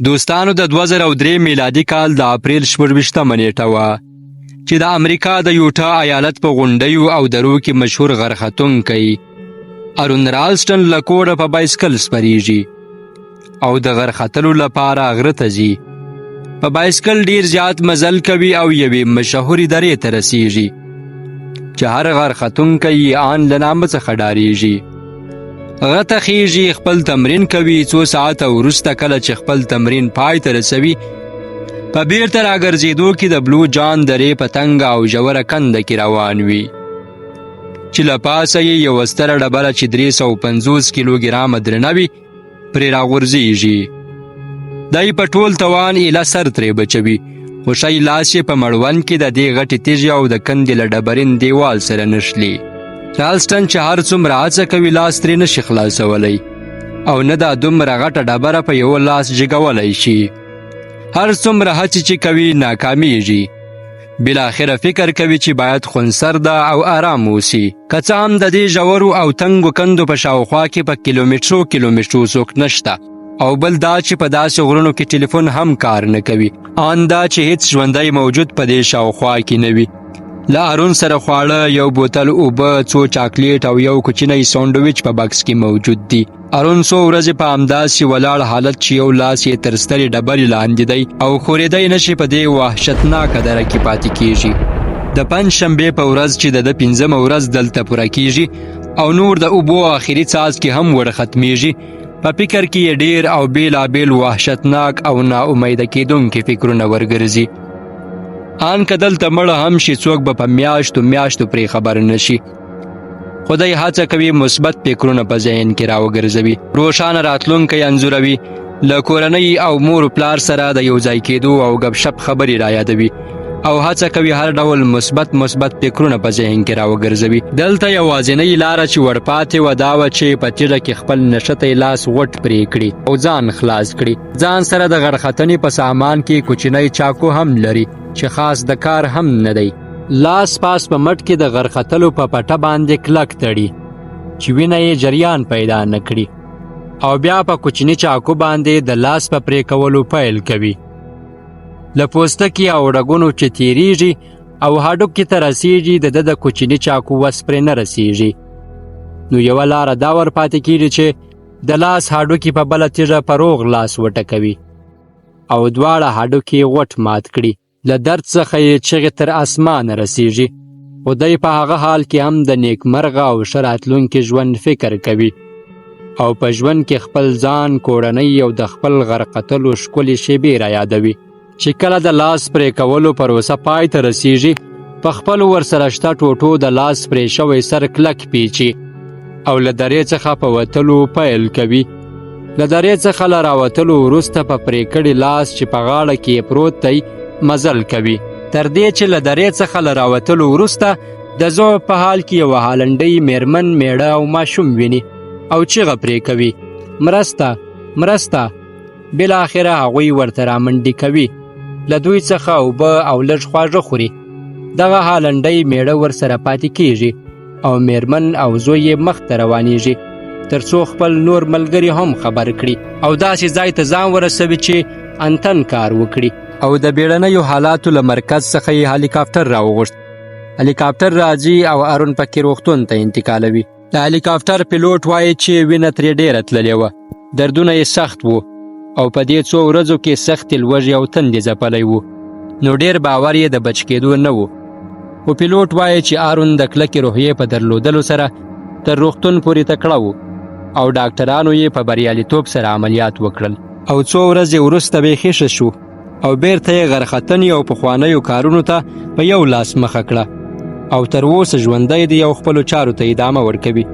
دوستانو د 2003 میلادي کال د اپریل 24مه نیټه وه چې د امریکا د یوټا ایالت په غونډیو او درو کې مشهور غرختونکی ارون رالسټن له کوره په بایسکل سپریږي او د غرختلو لپاره غره ته ځي. په بایسکل ډیر زیات مزل کوي او یوې مشهورې درې ته رسیږي چې هر غرختونکی یې آن له نامه څخه ډارېږي. هغه ته خیږي، خپل تمرین کوي. څو ساعته وروسته کله چې خپل تمرین پای ته رسوي، په بیرته راګرځېدو کې د بلو جان درې په تنګه او ژوره کنده کې روان وي چې له پاسه یې یوه ستره ډبره چې 350 کیلوګرامه درنه وي پرې راغورځېږي. دی په ټول توان ایله سر ترې بچوي، خو ښی لاس یې په مړوند کې د دې غټې تیږې او د کندې له ډبرین دیوال سره نښلي. رالسټن چې هر څومره هڅه کوي لاس ترې نشي خلاصولی او نه دا دومره غټه ډبره په یوه لاس جګولی شي. هر څومره هڅې چې کوي ناکامیږي. بالاخره فکر کوي چې باید خونسرده او آرام اوسي، که څه هم د دې ژورو او تنګو کندو په شاوخوا کې په کیلومترو څوک نشته. او بل دا چې په داسې غرونو کې ټلیفون هم کار نه کوي. آن دا چې هیڅ ژوندی موجود په دې شاوخوا کې نه وي. له ارون سره خواړه، یو بوتل اوبه، څو چاکلیټ او یو کوچنی سانډویچ په بکس کې موجود دي. ارون څو ورځې په همداسې ولاړ حالت چې یو لاس یې تر سترې ډبرې لاندې دی او ښورېدی نشي په دې وحشتناکه دره کې پاتې کیږي. د پنجشنبې په ورځ چې د 5مه ورځ دلته پوره کیږي او نور د اوبو آخري څاڅکي هم ور ختمیږي، په فکر کې یې ډیر او بیلابیل وحشتناک او ناامیده کیدونکي فکرونه ورګرځي. آن که دلته مړه هم شي، څوک به په میاشتو پرې خبر نشي. خو دی هڅه کوي مثبت فکرونه په ذهن کې راوګرځوي، روښانه راتلونکی انځوروي، له کورنۍ او مور پلار سره د یو ځای کېدو او ګپ شپ خبرې رایادوي او هڅه کوي هر ډول مثبت فکرونه په ذهن کې راوګرځوي. دلته یوازینۍ لاره چې ورپاتې وه دا وه چې په تیږه کې خپل نښتی لاس غوټ پرې کړي او ځان خلاص کړي. ځان سره د غرختنې په سامان کې کوچنی چاکو هم لري چې خاص د کار هم نه دی. لاس پاس په مټ کې د غرختلو په پټه باندې کلک تړي چې وینه یې جریان پیدا نه کړي او بیا په کوچني چاکو باندې د لاس په پرې کولو پیل کوي. له پوستکي او رګونو چې تیریږي او هډوکي ته رسیږي د کوچني چاکو وس پرې نه رسیږي. نو یوه لاره دا ورپاتې کیږي چې د لاس هډوکي په بله تیږه په روغ لاس وټکوي او دواړه هډوکي غوټ مات کړي. له درد څخه یې چغې تر اسمانه رسیږي، خو دی په هغه حال کې هم د نیکمرغه او ښه راتلونکي ژوند فکر کوي او په ژوند کې خپل ځان، کورنۍ او د خپل غرقتلو ښکلې شیبې رایادوي چې کله د لاس پرې کولو پروسه پای ته رسیږي، په خپلو ورسره شته ټوټو د لاس پرې شوی سر کلک پیچي او له درې څخه په وتلو پیل کوي. له درې څخه له راوتلو وروسته په پرې کړي لاس چې په غاړه کې یې پروت دی مزل کوي، تر دې چې له درې څخه له راوتلو وروسته د ځواب په حال کې یوه هالنډۍ میرمن، میړه او ماشوم ویني او چیغه پرې کوي، مرسته مرسته. بالاخره هغوی ورته رامنډې کوي، له دوی څخه اوبه او لږ خواږه خوري. دغه هالنډۍ میړه ورسره پاتې کیږي او میرمن او زوی یې مخ ته روانیږي تر څو خپل نور ملګري هم خبر کړي او داسې ځای ته ځان ورسوي چې انتن کار وکړي. او د بیړنیو حالاتو له مرکز څخه یې هلیکاپټر راوغوښت. هلیکاپټر راځي او ارون پکې روغتون ته انتقالوي. د هلیکاپټر پیلوټ وایي چې وینه ترې ډیره تللې وه، دردونه یې سخت وو او په دې څو ورځو کې سختې لوږې او تندې ځپلی وو، نو ډیر باور یې د بچ کېدو نه وو. خو پیلوټ وایي چې ارون د کلکې روحیې په درلودلو سره تر روغتون پورې تکړه وو او ډاکټرانو یې په بریالیتوب سره عملیات وکړل او څو ورځې وروسته بیخي ښه شو او بیرته یې غرختنې او پخوانیو کارونو ته په یو لاس مخه کړه او تر اوسه ژوندی دی او خپلو چارو ته ادامه ورکوي.